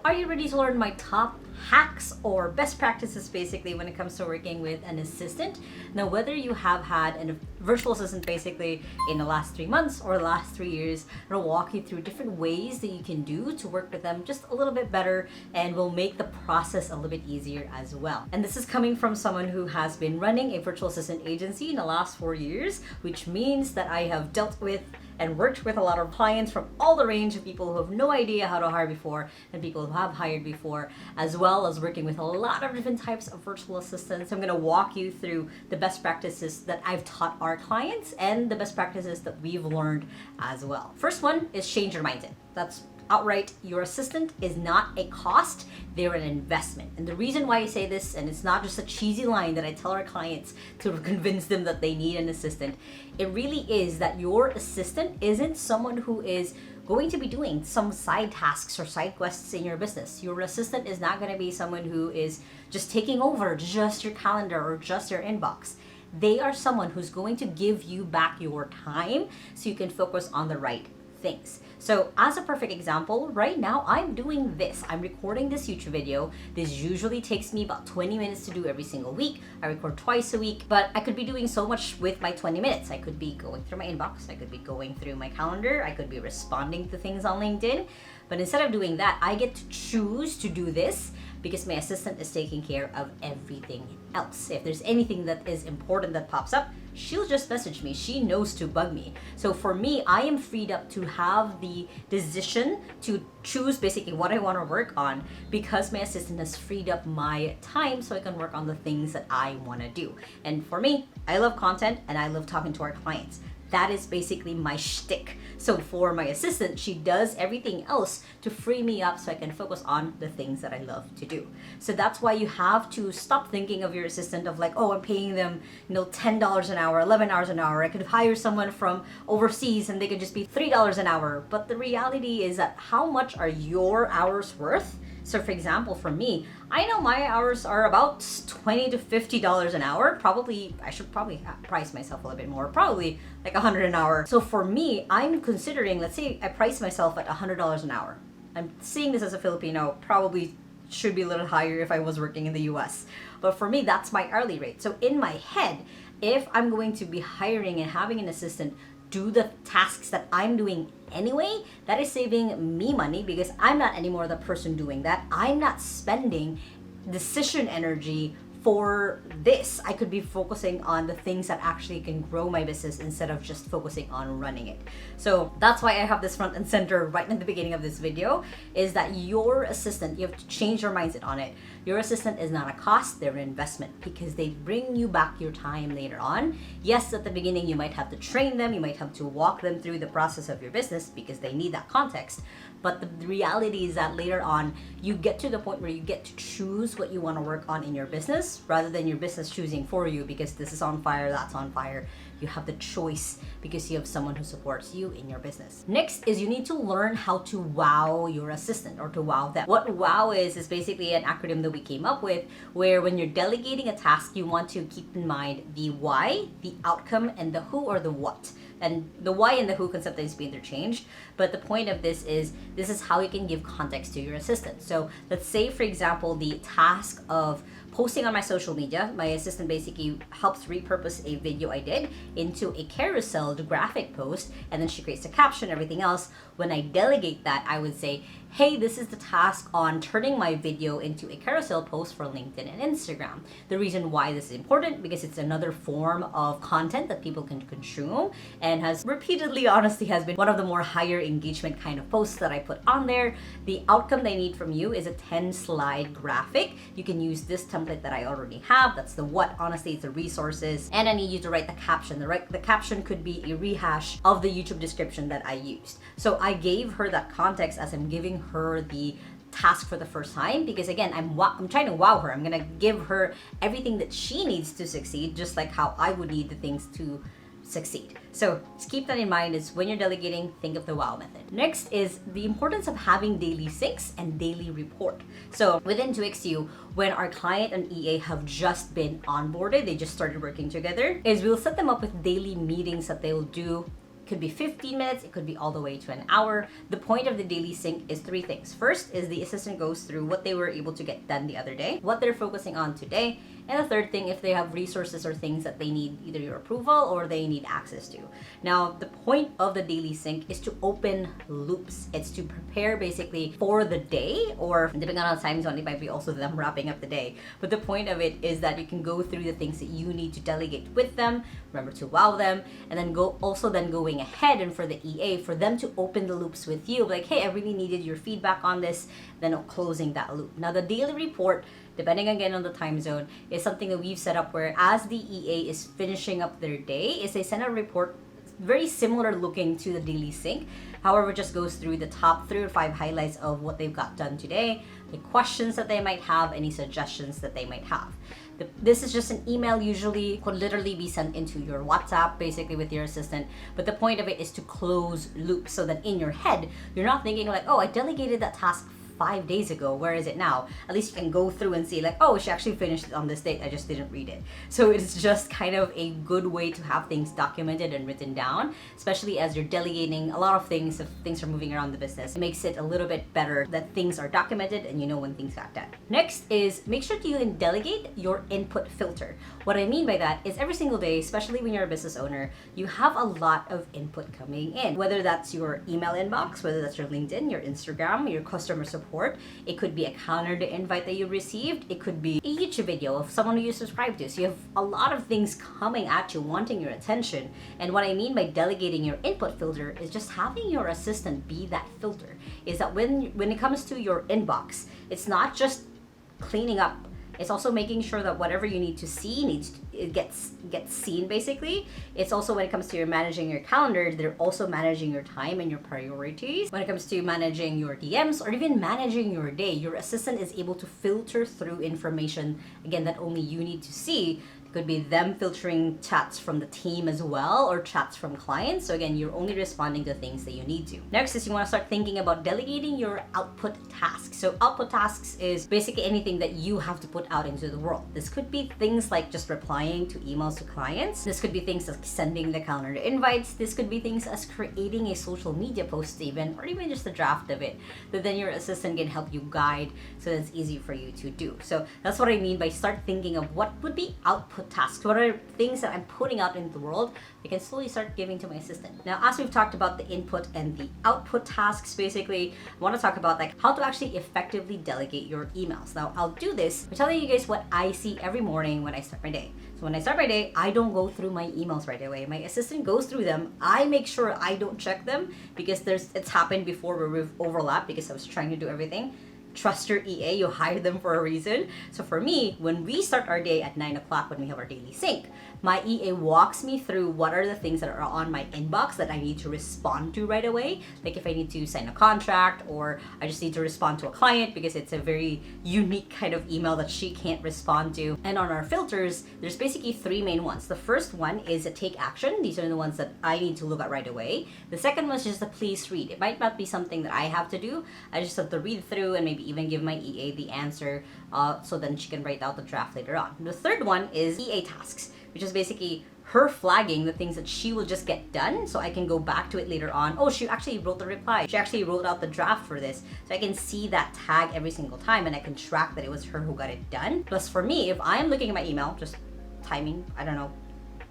Are you ready to learn my top hacks or best practices basically when it comes to working with an assistant? Now, whether you have had a virtual assistant basically in the last 3 months or the last 3 years, I'll walk you through different ways that you can do to work with them just a little bit better and will make the process a little bit easier as well. And this is coming from someone who has been running a virtual assistant agency in the last 4 years, which means that I have dealt with and worked with a lot of clients from all the range of people who have no idea how to hire before and people who have hired before, as well as working with a lot of different types of virtual assistants. I'm going to walk you through the best practices that I've taught our clients and the best practices that we've learned as well. First one is change your mindset. That's outright, your assistant is not a cost, they're an investment. And the reason why I say this, and it's not just a cheesy line that I tell our clients to convince them that they need an assistant, it really is that your assistant isn't someone who is going to be doing some side tasks or side quests in your business. Your assistant is not going to be someone who is just taking over just your calendar or just your inbox. They are someone who's going to give you back your time so you can focus on the right things. So as a perfect example, right now I'm doing this. I'm recording this YouTube video. This usually takes me about 20 minutes to do every single week. I record twice a week, but I could be doing so much with my 20 minutes. I could be going through my inbox. I could be going through my calendar. I could be responding to things on LinkedIn. But instead of doing that, I get to choose to do this because my assistant is taking care of everything else. If there's anything that is important that pops up, she'll just message me. She knows to bug me. So for me, I am freed up to have the decision to choose basically what I want to work on because my assistant has freed up my time so I can work on the things that I want to do. And for me, I love content and I love talking to our clients. That is basically my shtick. So for my assistant, she does everything else to free me up so I can focus on the things that I love to do. So that's why you have to stop thinking of your assistant of like, oh, I'm paying them, $10 an hour, $11 an hour. I could hire someone from overseas and they could just be $3 an hour. But the reality is that how much are your hours worth? So for example, for me, I know my hours are about $20 to $50 an hour. I should probably price myself a little bit more, probably like $100 an hour. So for me, I'm considering, let's say I price myself at $100 an hour. I'm seeing this as a Filipino, probably should be a little higher if I was working in the US. But for me, that's my hourly rate. So in my head, if I'm going to be hiring and having an assistant do the tasks that I'm doing anyway, that is saving me money because I'm not anymore the person doing that. I'm not spending decision energy for this. I could be focusing on the things that actually can grow my business instead of just focusing on running it. So that's why I have this front and center right in the beginning of this video, is that your assistant, you have to change your mindset on it. Your assistant is not a cost, they're an investment because they bring you back your time later on. Yes, at the beginning you might have to train them, you might have to walk them through the process of your business because they need that context. But the reality is that later on, you get to the point where you get to choose what you want to work on in your business rather than your business choosing for you because this is on fire, that's on fire. You have the choice because you have someone who supports you in your business. Next is you need to learn how to wow your assistant or to wow them. What wow is basically an acronym that we came up with where when you're delegating a task, you want to keep in mind the why, the outcome, and the who or the what. And the why and the who can sometimes be interchanged, but the point of this is how you can give context to your assistant. So let's say, for example, the task of posting on my social media, my assistant basically helps repurpose a video I did into a carousel graphic post, and then she creates the caption, everything else. When I delegate that, I would say, hey, this is the task on turning my video into a carousel post for LinkedIn and Instagram. The reason why this is important, because it's another form of content that people can consume and has repeatedly, honestly, has been one of the more higher engagement kind of posts that I put on there. The outcome they need from you is a 10-slide graphic. You can use this template that I already have. That's the what, honestly, it's the resources. And I need you to write the caption. The caption could be a rehash of the YouTube description that I used. So I gave her that context as I'm giving her the task for the first time because again, I'm trying to wow her. I'm gonna give her everything that she needs to succeed, just like how I would need the things to succeed. So just keep that in mind is when you're delegating, think of the wow method. Next is the importance of having daily syncs and daily report. So within 2XU, when our client and EA have just been onboarded, they just started working together, is we'll set them up with daily meetings that they'll do could be 15 minutes, it could be all the way to an hour. The point of the daily sync is three things. First is the assistant goes through what they were able to get done the other day, what they're focusing on today, and the third thing, if they have resources or things that they need either your approval or they need access to. Now, the point of the daily sync is to open loops. It's to prepare basically for the day, or depending on how time zone, it might be also them wrapping up the day. But the point of it is that you can go through the things that you need to delegate with them, remember to wow them, and then going ahead and for the EA, for them to open the loops with you, like, hey, I really needed your feedback on this, then closing that loop. Now, the daily report, depending again on the time zone, is something that we've set up where as the EA is finishing up their day, is they send a report very similar looking to the daily sync. However, just goes through the top 3 or 5 highlights of what they've got done today, the questions that they might have, any suggestions that they might have. This is just an email, usually could literally be sent into your WhatsApp basically with your assistant, but the point of it is to close loops so that in your head you're not thinking like, oh, I delegated that task 5 days ago, where is it now? At least you can go through and see like, oh, she actually finished it on this date, I just didn't read it. So it's just kind of a good way to have things documented and written down, especially as you're delegating a lot of things. If things are moving around the business, it makes it a little bit better that things are documented and you know when things got done. Next is make sure to delegate your input filter. What I mean by that is every single day, especially when you're a business owner, you have a lot of input coming in, whether that's your email inbox, whether that's your LinkedIn, your Instagram, your customer support. It could be a calendar invite that you received. It could be a YouTube video of someone who you subscribe to. So you have a lot of things coming at you wanting your attention. And what I mean by delegating your input filter is just having your assistant be that filter. Is that when it comes to your inbox, it's not just cleaning up. It's also making sure that whatever you need to see it gets seen basically. It's also when it comes to your managing your calendar, they're also managing your time and your priorities. When it comes to managing your DMs or even managing your day, your assistant is able to filter through information, again, that only you need to see. Could be them filtering chats from the team as well or chats from clients. So again, you're only responding to things that you need to. Next is you want to start thinking about delegating your output tasks. So output tasks is basically anything that you have to put out into the world. This could be things like just replying to emails to clients. This could be things like sending the calendar invites. This could be things as creating a social media post even, or even just a draft of it that then your assistant can help you guide so that it's easy for you to do. So that's what I mean by start thinking of what would be output tasks. What are things that I'm putting out into the world I can slowly start giving to my assistant. Now, as we've talked about the input and the output tasks, basically, I want to talk about like how to actually effectively delegate your emails. Now, I'll do this by telling you guys what I see every morning when I start my day. So when I start my day, I don't go through my emails right away. My assistant goes through them. I make sure I don't check them because it's happened before where we've overlapped because I was trying to do everything. Trust your EA, you hire them for a reason. So for me, when we start our day at 9 o'clock when we have our daily sync, my EA walks me through what are the things that are on my inbox that I need to respond to right away. Like if I need to sign a contract or I just need to respond to a client because it's a very unique kind of email that she can't respond to. And on our filters, there's basically 3 main ones. The first one is a take action. These are the ones that I need to look at right away. The second one is just a please read. It might not be something that I have to do. I just have to read through and maybe even give my EA the answer so then she can write out the draft later on. The third one is EA tasks, which is basically her flagging the things that she will just get done so I can go back to it later on. Oh, she actually wrote the reply. She actually wrote out the draft for this. So I can see that tag every single time and I can track that it was her who got it done. Plus for me, if I'm looking at my email, just timing, I don't know,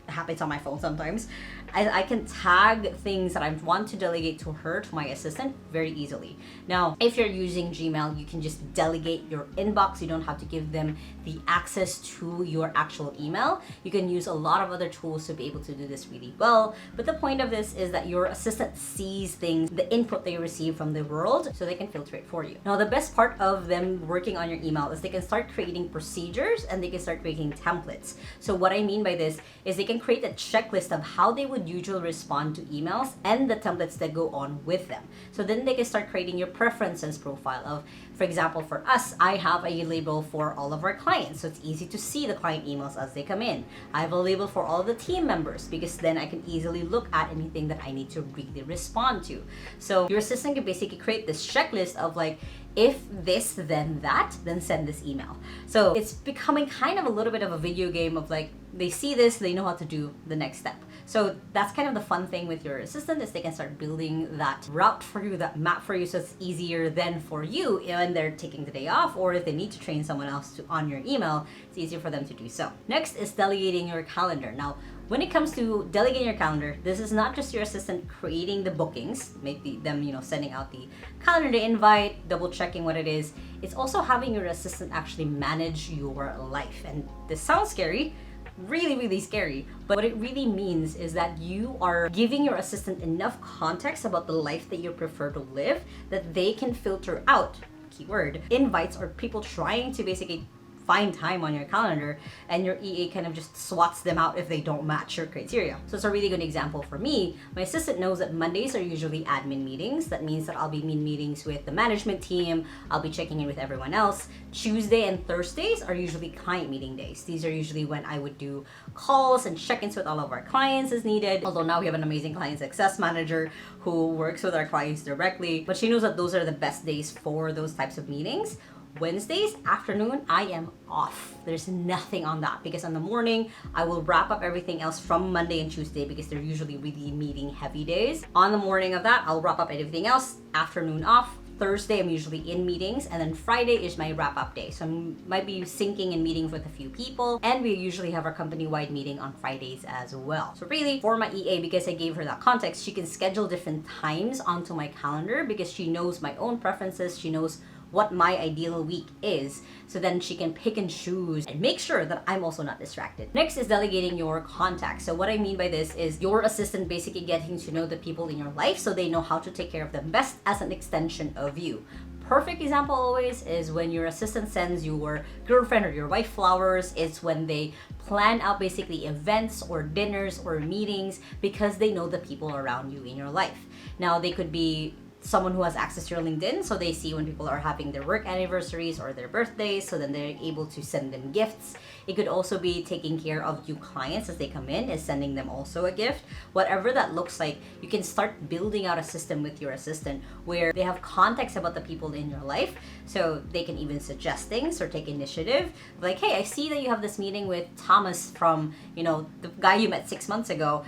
it happens on my phone sometimes. I can tag things that I want to delegate to her, to my assistant, very easily. Now, if you're using Gmail, you can just delegate your inbox. You don't have to give them the access to your actual email. You can use a lot of other tools to be able to do this really well. But the point of this is that your assistant sees things, the input they receive from the world, so they can filter it for you. Now, the best part of them working on your email is they can start creating procedures and they can start creating templates. So what I mean by this is they can create a checklist of how they would usually respond to emails and the templates that go on with them. So then they can start creating your preferences profile of, for example, for us, I have a label for all of our clients. So it's easy to see the client emails as they come in. I have a label for all of the team members because then I can easily look at anything that I need to really respond to. So your assistant can basically create this checklist of like, if this, then that, then send this email. So it's becoming kind of a little bit of a video game of like they see this, they know how to do the next step. So that's kind of the fun thing with your assistant, is they can start building that route for you, that map for you, so it's easier then for you when they're taking the day off, or if they need to train someone else on your email, it's easier for them to do so. Next is delegating your calendar. Now, when it comes to delegating your calendar, this is not just your assistant creating the bookings, maybe them, sending out the calendar invite, double checking what it is. It's also having your assistant actually manage your life. And this sounds scary, really, really scary. But what it really means is that you are giving your assistant enough context about the life that you prefer to live that they can filter out, keyword, invites or people trying to basically find time on your calendar, and your EA kind of just swats them out if they don't match your criteria. So it's a really good example for me. My assistant knows that Mondays are usually admin meetings. That means that I'll be in meetings with the management team. I'll be checking in with everyone else. Tuesday and Thursdays are usually client meeting days. These are usually when I would do calls and check-ins with all of our clients as needed. Although now we have an amazing client success manager who works with our clients directly, but she knows that those are the best days for those types of meetings. Wednesdays afternoon, I am off. There's nothing on that, because in the morning I will wrap up everything else from Monday and Tuesday, because they're usually really meeting heavy days. On the morning of that, I'll wrap up everything else. Afternoon off. Thursday, I'm usually in meetings, and then Friday is my wrap-up day. So I might be syncing and meeting with a few people, and we usually have our company-wide meeting on Fridays as well. So really, for my EA, because I gave her that context, she can schedule different times onto my calendar, because she knows my own preferences, she knows what my ideal week is, so then she can pick and choose and make sure that I'm also not distracted. Next is delegating your contacts. So what I mean by this is your assistant basically getting to know the people in your life so they know how to take care of them best as an extension of you. Perfect example always is when your assistant sends your girlfriend or your wife flowers. It's when they plan out basically events or dinners or meetings, because they know the people around you in your life. Now, they could be someone who has access to your LinkedIn, so they see when people are having their work anniversaries or their birthdays, so then they're able to send them gifts. It could also be taking care of new clients as they come in, is sending them also a gift. Whatever that looks like, you can start building out a system with your assistant where they have context about the people in your life, so they can even suggest things or take initiative. Like, hey, I see that you have this meeting with Thomas from, the guy you met 6 months ago.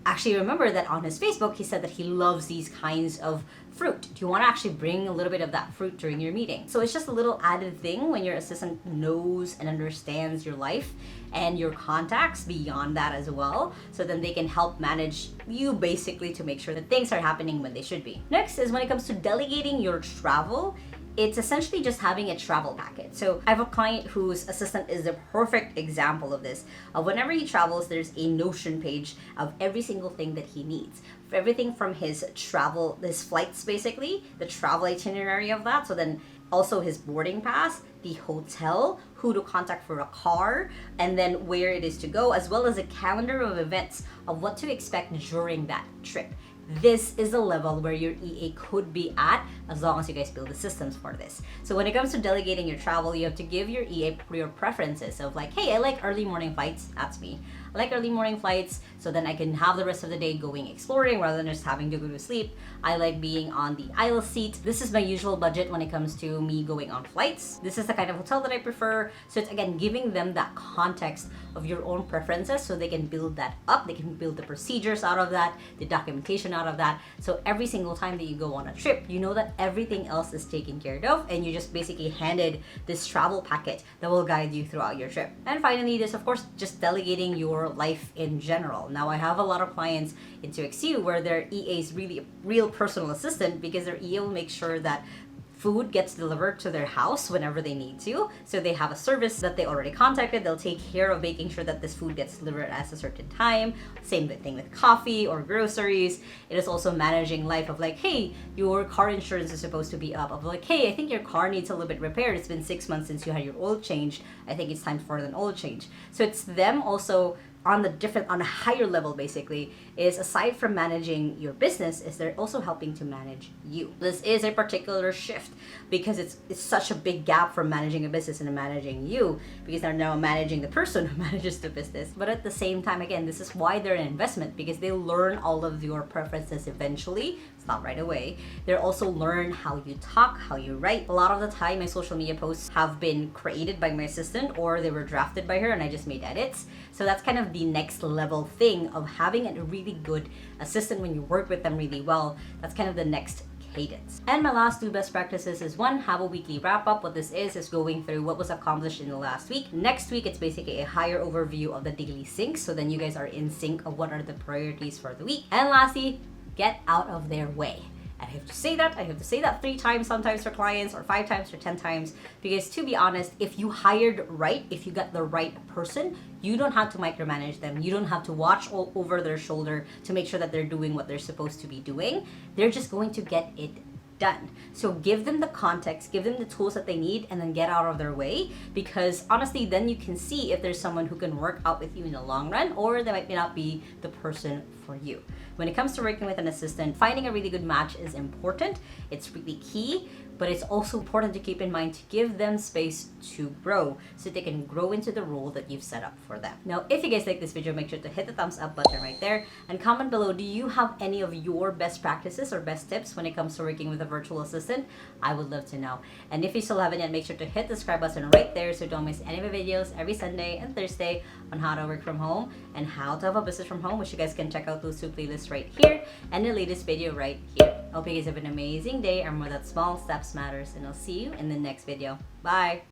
Actually, remember that on his Facebook, he said that he loves these kinds of fruit. Do you want to actually bring a little bit of that fruit during your meeting? So it's just a little added thing when your assistant knows and understands your life and your contacts beyond that as well. So then they can help manage you basically to make sure that things are happening when they should be. Next is when it comes to delegating your travel. It's essentially just having a travel packet. So I have a client whose assistant is the perfect example of this. Whenever he travels, there's a Notion page of every single thing that he needs. For everything from his travel, his flights basically, the travel itinerary of that. So then also his boarding pass, the hotel, who to contact for a car, and then where it is to go, as well as a calendar of events of what to expect during that trip. This is the level where your EA could be at, as long as you guys build the systems for this. So when it comes to delegating your travel, you have to give your EA your preferences of like, hey, I like early morning flights. That's me. I like early morning flights, so then I can have the rest of the day going exploring rather than just having to go to sleep. I like being on the aisle seat. This is my usual budget when it comes to me going on flights. This is the kind of hotel that I prefer. So it's again giving them that context of your own preferences so they can build that up. They can build the procedures out of that, the documentation out of that. So every single time that you go on a trip, you know that everything else is taken care of, and you just basically handed this travel packet that will guide you throughout your trip. And finally, this of course just delegating your life in general. Now I have a lot of clients in 2XU where their EA is really a real personal assistant, because their EA will make sure that food gets delivered to their house whenever they need to. So they have a service that they already contacted. They'll take care of making sure that this food gets delivered at a certain time. Same thing with coffee or groceries. It is also managing life of like, hey, your car insurance is supposed to be up. Of like, hey, I think your car needs a little bit repaired. It's been 6 months since you had your oil changed. I think it's time for an oil change. So it's them also on a higher level basically, is aside from managing your business, is they're also helping to manage you. This is a particular shift because it's such a big gap from managing a business and managing you, because they're now managing the person who manages the business. But at the same time, again, this is why they're an investment, because they learn all of your preferences eventually. thought right away. They'll also learn how you talk, how you write. A lot of the time, my social media posts have been created by my assistant or they were drafted by her and I just made edits. So that's kind of the next level thing of having a really good assistant when you work with them really well. That's kind of the next cadence. And my last 2 best practices is 1, have a weekly wrap up. What this is going through what was accomplished in the last week. Next week, it's basically a higher overview of the daily sync. So then you guys are in sync of what are the priorities for the week. And lastly, get out of their way. I have to say that 3 times sometimes for clients or 5 times or 10 times, because to be honest, if you hired right, if you got the right person, you don't have to micromanage them. You don't have to watch all over their shoulder to make sure that they're doing what they're supposed to be doing. They're just going to get it done. So give them the context, give them the tools that they need, and then get out of their way, because honestly, then you can see if there's someone who can work out with you in the long run, or they might not be the person for you. When it comes to working with an assistant, finding a really good match is important. It's really key, but it's also important to keep in mind to give them space to grow so they can grow into the role that you've set up for them. Now, if you guys like this video, make sure to hit the thumbs up button right there and comment below, do you have any of your best practices or best tips when it comes to working with a virtual assistant? I would love to know. And if you still haven't yet, make sure to hit the subscribe button right there so don't miss any of my videos every Sunday and Thursday on how to work from home and how to have a business from home, which you guys can check out those 2 playlists right here and the latest video right here. I hope you guys have an amazing day. Remember that small steps matters, and I'll see you in the next video. Bye!